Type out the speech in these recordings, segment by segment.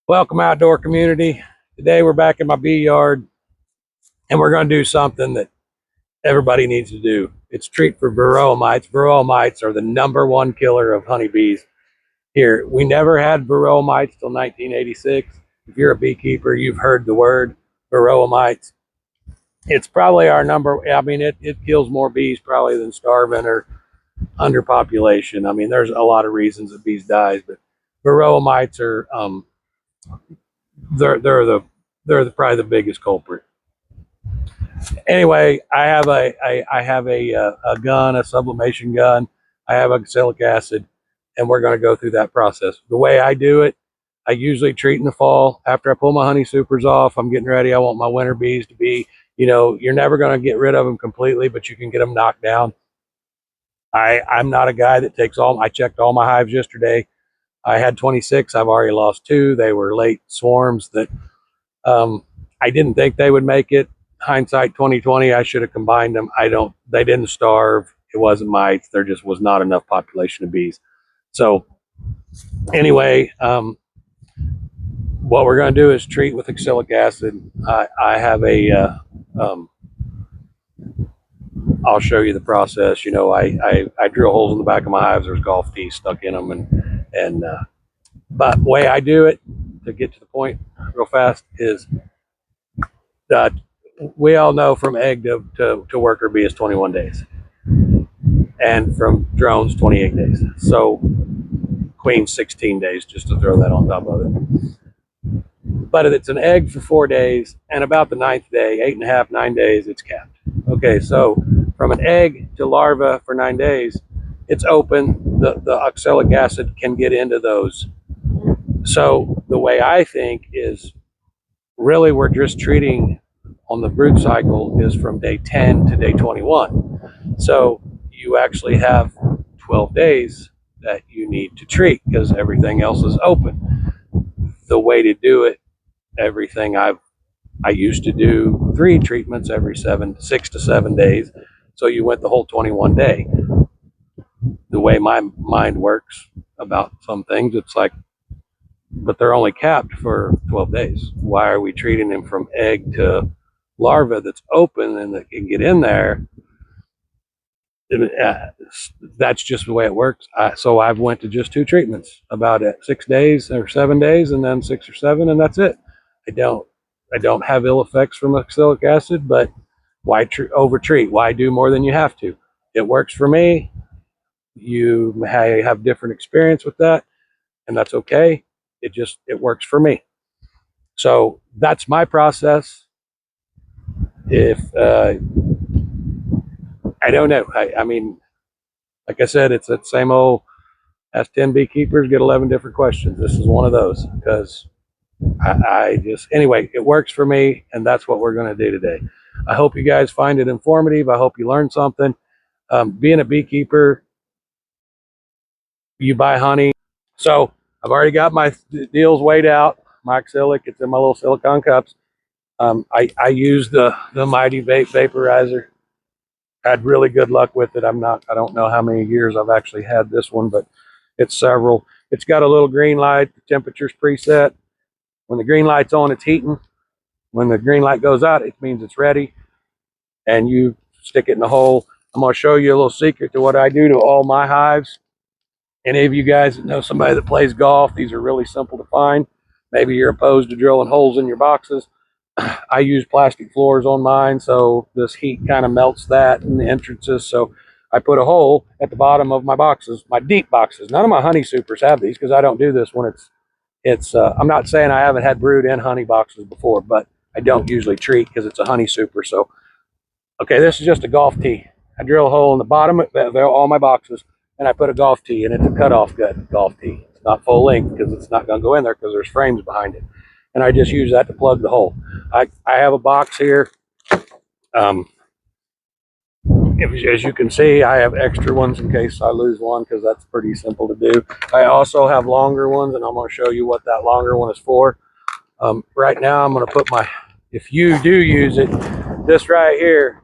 Welcome, outdoor community. Today we're back in my bee yard and we're going to do something that everybody needs to do. It's treat for Varroa mites. Varroa mites are the #1 killer of honeybees here. We never had Varroa mites till 1986. If you're a beekeeper, you've heard the word Varroa mites. It's probably our it kills more bees probably than starving or underpopulation. I mean, there's a lot of reasons that bees dies, but Varroa mites are probably the biggest culprit. Anyway, I have a gun, a sublimation gun. I have oxalic acid, and we're going to go through that process. The way I do it, I usually treat in the fall after I pull my honey supers off. I'm getting ready. I want my winter bees to be, you're never going to get rid of them completely, but you can get them knocked down. I'm not a guy that takes all. I checked all my hives yesterday. I had 26. I've already lost 2. They were late swarms that I didn't think they would make it. Hindsight 2020, I should have combined them. They didn't starve. It wasn't mites. There just was not enough population of bees. So anyway, what we're going to do is treat with oxalic acid. I have I'll show you the process. I drill holes in the back of my hives. There's golf tees stuck in them, but the way I do it, to get to the point real fast, is that we all know from egg to worker bee is 21 days, and from drones 28 days. So queen 16 days, just to throw that on top of it. But if it's an egg for 4 days, and about the 9th day, 8.5, 9 days, it's capped. Okay, so from an egg to larva for 9 days, it's open. The oxalic acid can get into those. So the way I think is, really we're just treating on the brood cycle is from day 10 to day 21. So you actually have 12 days that you need to treat because everything else is open. The way to do it, I used to do 3 treatments every 6 to 7 days. So you went the whole 21 day. The way my mind works about some things, it's like, but they're only capped for 12 days. Why are we treating them from egg to larva that's open and that can get in there? That's just the way it works. So I've went to just 2 treatments, about 6 days or 7 days, and then 6 or 7, and that's it. I don't have ill effects from oxalic acid, but why over-treat? Why do more than you have to? It works for me. You may have different experience with that, and that's okay. It works for me. So that's my process. If I don't know, I mean, like I said, it's that same old ask 10 beekeepers, get 11 different questions. This is one of those because anyway, it works for me, and that's what we're going to do today. I hope you guys find it informative. I hope you learned something. Being a beekeeper, you buy honey. So I've already got my deals weighed out. My oxalic, it's in my little silicone cups. I use the mit-e-vape vaporizer. Had really good luck with it. I don't know how many years I've actually had this one, but it's several. It's got a little green light. The temperature's preset. When the green light's on, it's heating. When the green light goes out, it means it's ready. And you stick it in the hole. I'm going to show you a little secret to what I do to all my hives. Any of you guys that know somebody that plays golf, these are really simple to find. Maybe you're opposed to drilling holes in your boxes. I use plastic floors on mine, so this heat kind of melts that in the entrances. So I put a hole at the bottom of my boxes, my deep boxes. None of my honey supers have these because I don't do this when it's I'm not saying I haven't had brood in honey boxes before, but I don't usually treat because it's a honey super. So, okay, this is just a golf tee. I drill a hole in the bottom of all my boxes, and I put a golf tee, and it's a cutoff gut golf tee. It's not full length because it's not going to go in there because there's frames behind it. And I just use that to plug the hole. I have a box here. As you can see, I have extra ones in case I lose one because that's pretty simple to do. I also have longer ones, and I'm going to show you what that longer one is for. Right now, I'm going to put if you do use it, this right here,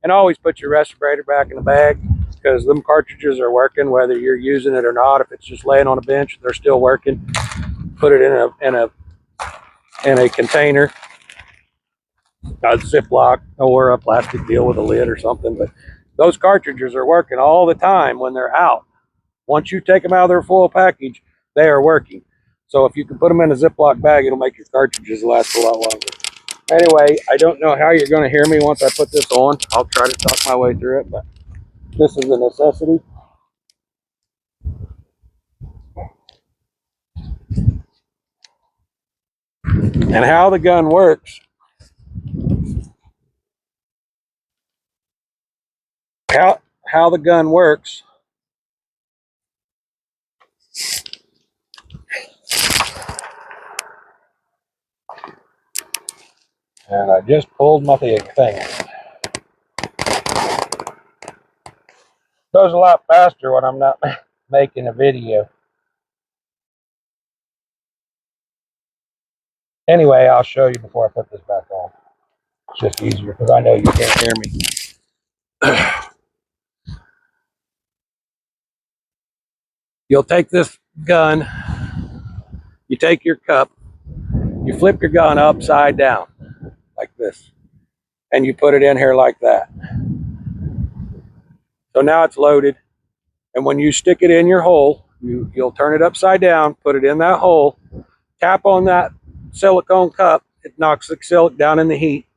and always put your respirator back in the bag because them cartridges are working whether you're using it or not. If it's just laying on a bench, they're still working. Put it in a in a container, a Ziploc or a plastic deal with a lid or something. But those cartridges are working all the time when they're out. Once you take them out of their foil package, they are working. So if you can put them in a Ziploc bag, it'll make your cartridges last a lot longer. Anyway, I don't know how you're going to hear me once I put this on. I'll try to talk my way through it, but this is a necessity. And how the gun works, how the gun works, and I just pulled my thing. Goes a lot faster when I'm not making a video. Anyway, I'll show you before I put this back on. It's just easier because I know you can't hear me. You'll take this gun, you take your cup, you flip your gun upside down like this, and you put it in here like that. So now it's loaded, and when you stick it in your hole, you'll turn it upside down, put it in that hole, tap on that silicone cup, it knocks the oxalic down in the heat,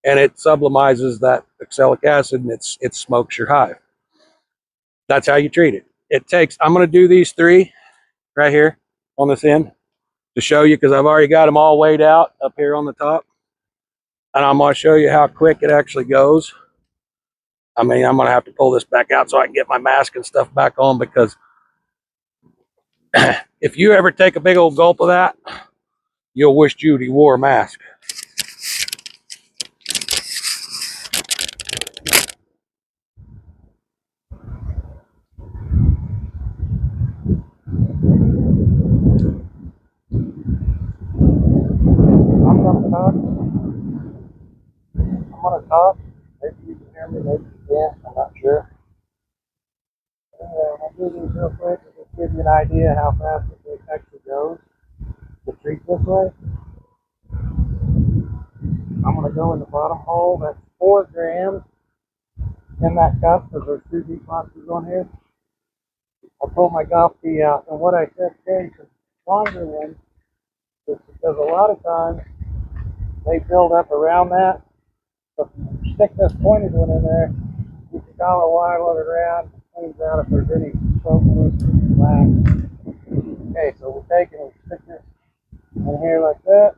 and it sublimizes that oxalic acid, and it smokes your hive. That's how you treat it. It takes, I'm going to do these three right here on this end to show you because I've already got them all weighed out up here on the top. And I'm going to show you how quick it actually goes. I mean, I'm going to have to pull this back out so I can get my mask and stuff back on because if you ever take a big old gulp of that, you'll wish Judy wore a mask. I'm going to talk. I'm going to talk. Maybe you can hear me, maybe you can't. I'm not sure. I'll do these real quick and just give you an idea how fast it actually goes to treat this way. I'm going to go in the bottom hole. That's 4 grams in that cup because there's 2 deep boxes on here. I pull my golf tee out, and what I said carry some longer ones is because a lot of times they build up around that. So if you stick this pointed one in there, you can collar wire it around, cleans out if there's any smoke loose or black. Okay, so we're taking and stick this in here like that.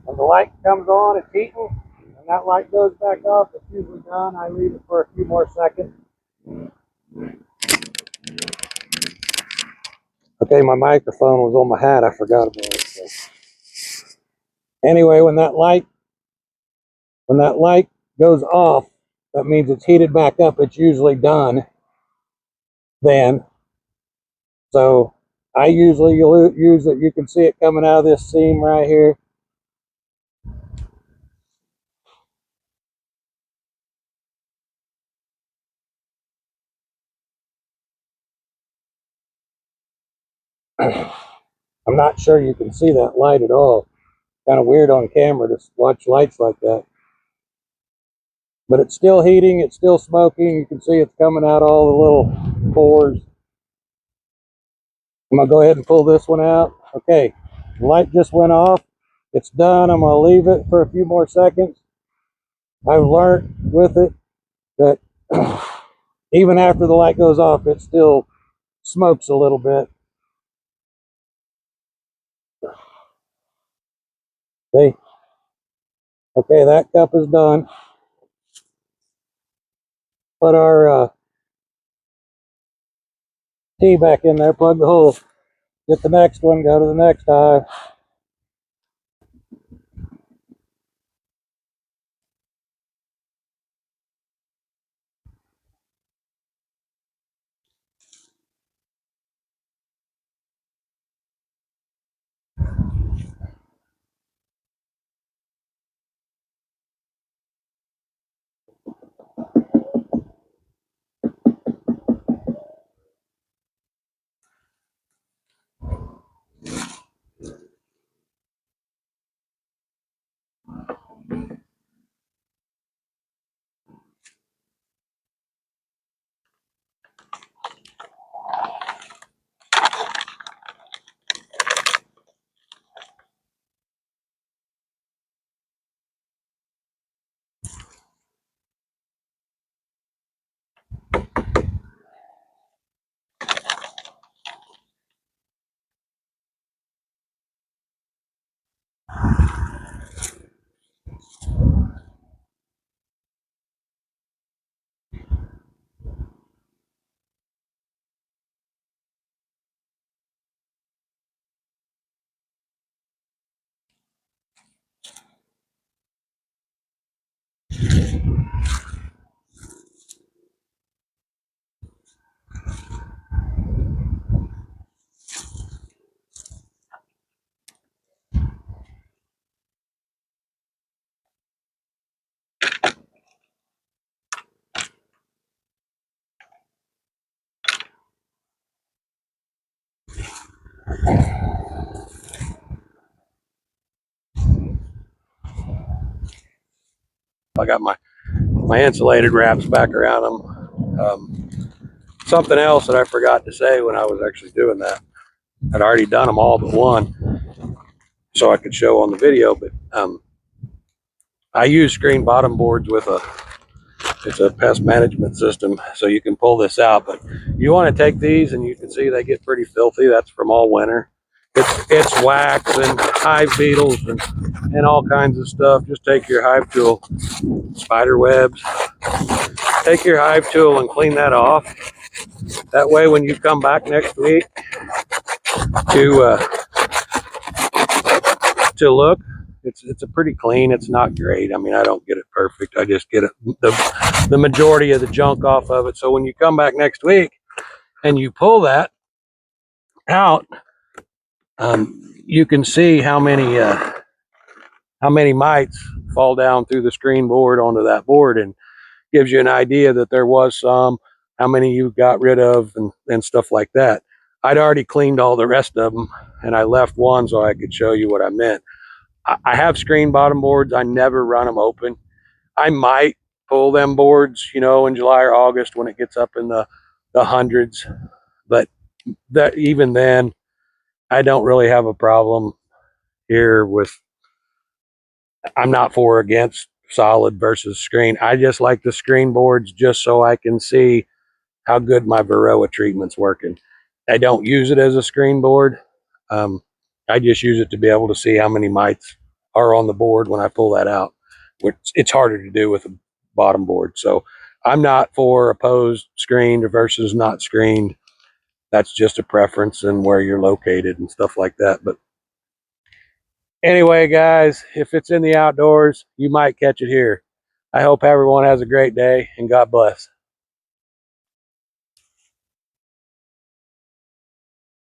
When the light comes on, it's heating, and that light goes back off. It's usually done. I leave it for a few more seconds. Okay, my microphone was on my hat. I forgot about it. So. Anyway, when that light goes off, that means it's heated back up. It's usually done then. So I usually use it. You can see it coming out of this seam right here. I'm not sure you can see that light at all. Kind of weird on camera to watch lights like that. But it's still heating, it's still smoking. You can see it's coming out all the little pores. I'm gonna go ahead and pull this one out. Okay, the light just went off. It's done. I'm gonna leave it for a few more seconds. I've learned with it that even after the light goes off, it still smokes a little bit. Okay, okay, that cup is done. Put our tea back in there, plug the hole. Get the next one, go to the next hive. I got my insulated wraps back around them. Something else that I forgot to say when I was actually doing that, I'd already done them all but one, so I could show on the video. But I use screen bottom boards with it's a pest management system, so you can pull this out. But you want to take these, and you can see they get pretty filthy. That's from all winter. It's wax and hive beetles and all kinds of stuff. Just take your hive tool, spider webs. Take your hive tool and clean that off. That way, when you come back next week to look, it's a pretty clean. It's not great. I mean, I don't get it perfect. I just get it the majority of the junk off of it. So when you come back next week and you pull that out, you can see how many mites fall down through the screen board onto that board, and gives you an idea that there was some, how many you got rid of, and stuff like that. I'd already cleaned all the rest of them, and I left one so I could show you what I meant. I have screen bottom boards. I never run them open. I might pull them boards, in July or August when it gets up in the hundreds, but that even then, I don't really have a problem here with. I'm not for or against solid versus screen. I just like the screen boards just so I can see how good my Varroa treatment's working. I don't use it as a screen board. I just use it to be able to see how many mites are on the board when I pull that out, which it's harder to do with a bottom board. So I'm not for opposed screened versus not screened. That's just a preference and where you're located and stuff like that. But anyway, guys, if it's in the outdoors, you might catch it here. I hope everyone has a great day, and God bless.